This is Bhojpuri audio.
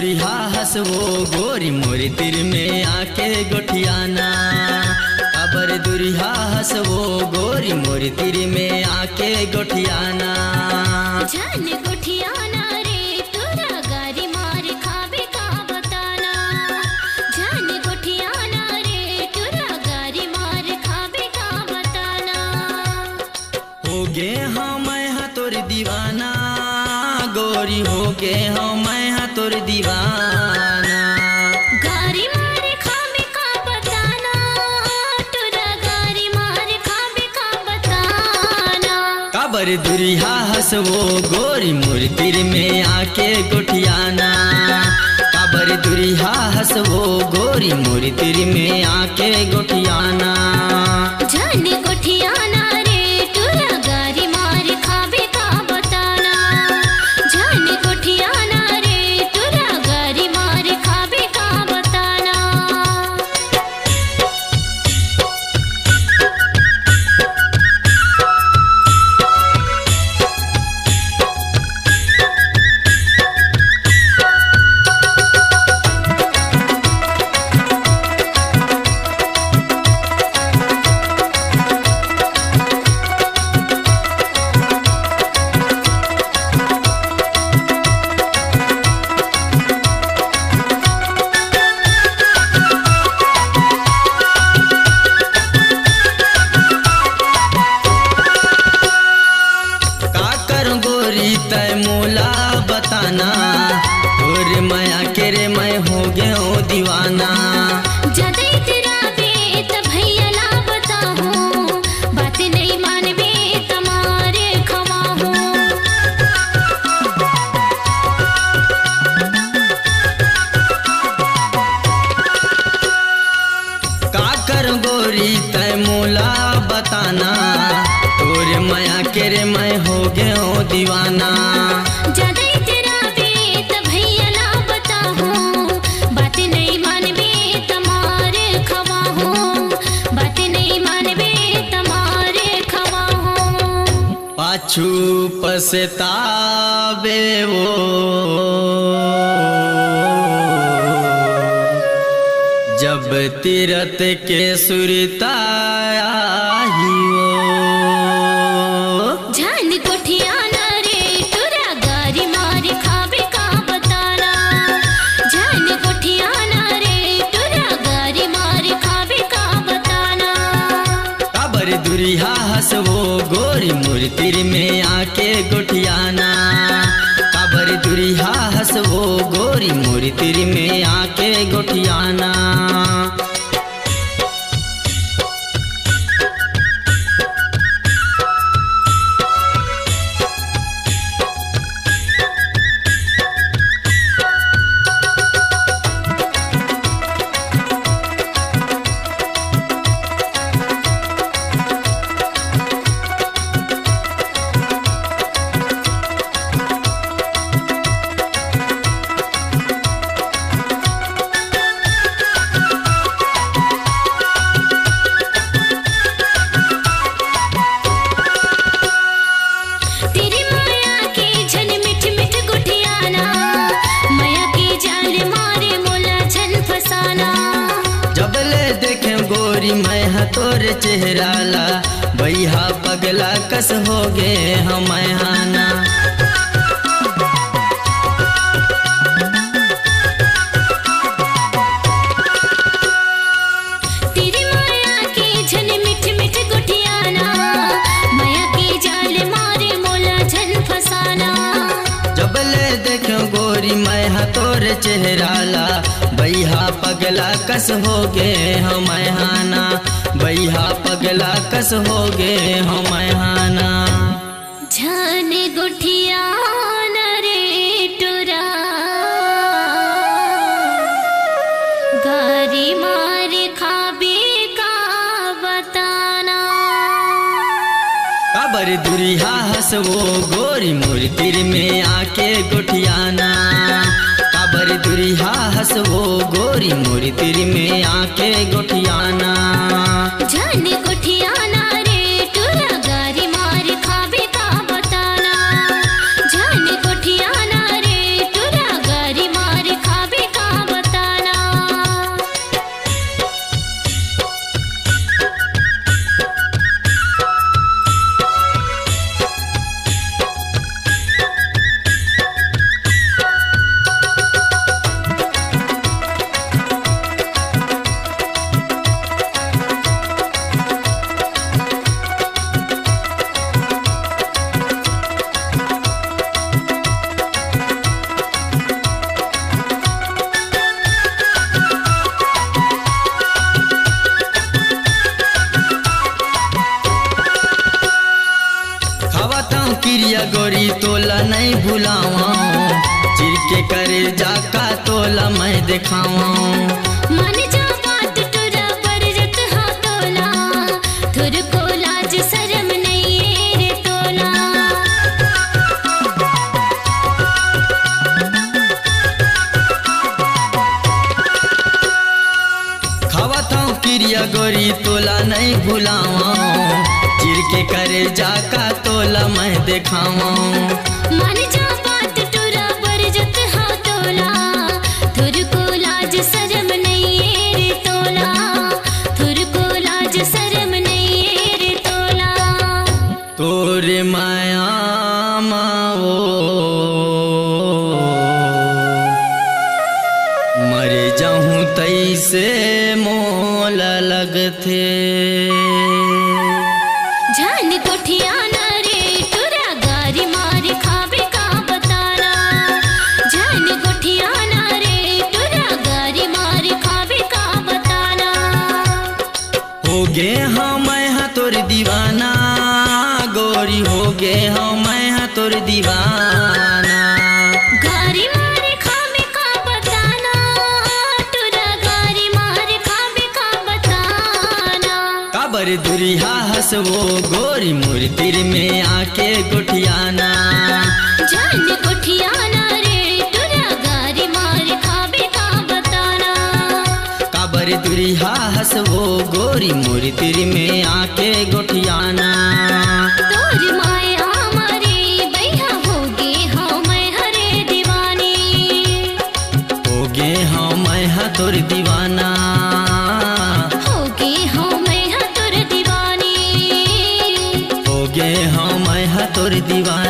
दुरिहा हसवो गोरी मोरी तिर में आके गोठियाना। अबर दुरिहा हसवो गोरी मोरी तिर में आके गोठियाना। जान गोठियाना रे तोरा गारी मार खाबे का बताना। जान गोठियाना रे तोरा गारी मार खाबे का बताना। हो गे हाँ मैं हाँ तोर दीवाना गोरी, हो गे हाँ मैं हाँ तोर दीवाना। गारी मार खाबे का बताना, तोरा गारी मार खाबे का बताना। काबर दुरिहा हसवो गोरी मोर तिर में आके गोठियाना। काबर दुरिहा हसवो गोरी मोर तिर में आके गोठियाना। जान गोठियाना रे तोरा गारी मार खाबे का बताना। जान गोठियाना रे तोरा गारी मार खाबे का बताना। तय मोला बताना और माया के रे मैं हो गया दीवाना। जदे तेरा बेत भैया ला बताऊं, बात नहीं मानबे तमारे खवाहूं। का कर गोरी तय मोला बताना और माया के रे मैं हो गया दीवाना। जदे तेरा बेत भैया ला बताऊं, बात नहीं मानबे तमारे खवाहूं। बात नहीं मानबे तमारे खवाहूं। पाछू पछतावे वो जब तीरथ के सुरताया ही वो। जान गोठियाना रे तोरा गारी मार खाबे का बताना। जान गोठियाना रे तोरा गारी मार खाबे का बताना। काबर दुरिहा हसवो गोरी मोर तिर में आके गोठियाना। काबर दुरिहा हसवो गोरी मोर तिर में आके गोठियाना। तेरी माया की झन मिठ मिठ गोठियाना, माया की जाल मारे मोला झन फसाना। जबले देखे गोरी मैं हाँ तोर चेहरा ला, भैया पगला कस हो गे हम हाना। तेरी माया की झन मिठ मिठ गोठियाना, माया की जाल मारे मोला झन फसाना। जबले देखे गोरी मैं हाँ तोर चेहरा ला, भैया पगला कस हो गे हम हाना। भैया पगला कस हो गे हम हाना। झन गोठियाना रे तोरा गारी मार खाबे का बताना। काबर दुरिहा हसवो गोरी मोर तिर में आके गोठियाना। काबर दुरिहा हसवो गोरी मोर तिर में आके गोठियाना। जान गोठियाना रे तोरा गारी मार खाबे का बताना। जान गोठियाना रे तोरा गारी मार खाबे क्रिया गोरी तोला नहीं भुलावा चिर के करे जाका तोला मैं दिखावा मन जा बात टुरा बरजत हाँ तोला थुर को लाज शर्म नहीं रे तोला खावत हूँ क्रिया गोरी तोला नहीं भुलावा चिर के करे जाका तोला मैं दिखावा मन जा बात टुरा बरजत हाँ तोला थुर को लाज शर्म नहीं रे तोला थुर को लाज शर्म नहीं रे तोला तोरे माया माओ मर जाऊं तैसे मोल लगथे जान कोठिया ना रे टुरा गारी मार खाबे का बताना जान कोठिया ना रे टुरा गारी मार खाबे का बताना हो गे हाँ मैं हाँ तोर दीवाना गोरी हो गे हाँ मैं हाँ तोर दीवाना गारी मार खाबे का बताना टुरा गारी मार खाबे का बताना काबर दुरिहा हसवो गोरी मूर्तिर में आके गुठियाना जान कोठिया ना रे टुरा गारी मार खाबे का बताना काबर दुरिहा हसवो गोरी मूर्तिर में आके गुठियाना तोर माया मारे बैहा होगे हाँ मैं हरे दीवानी होगे हाँ मैं हाँ तोर दीवाना होगे हाँ मैं हाँ तोर दीवानी होगे हाँ मैं हाँ तोर दीवाना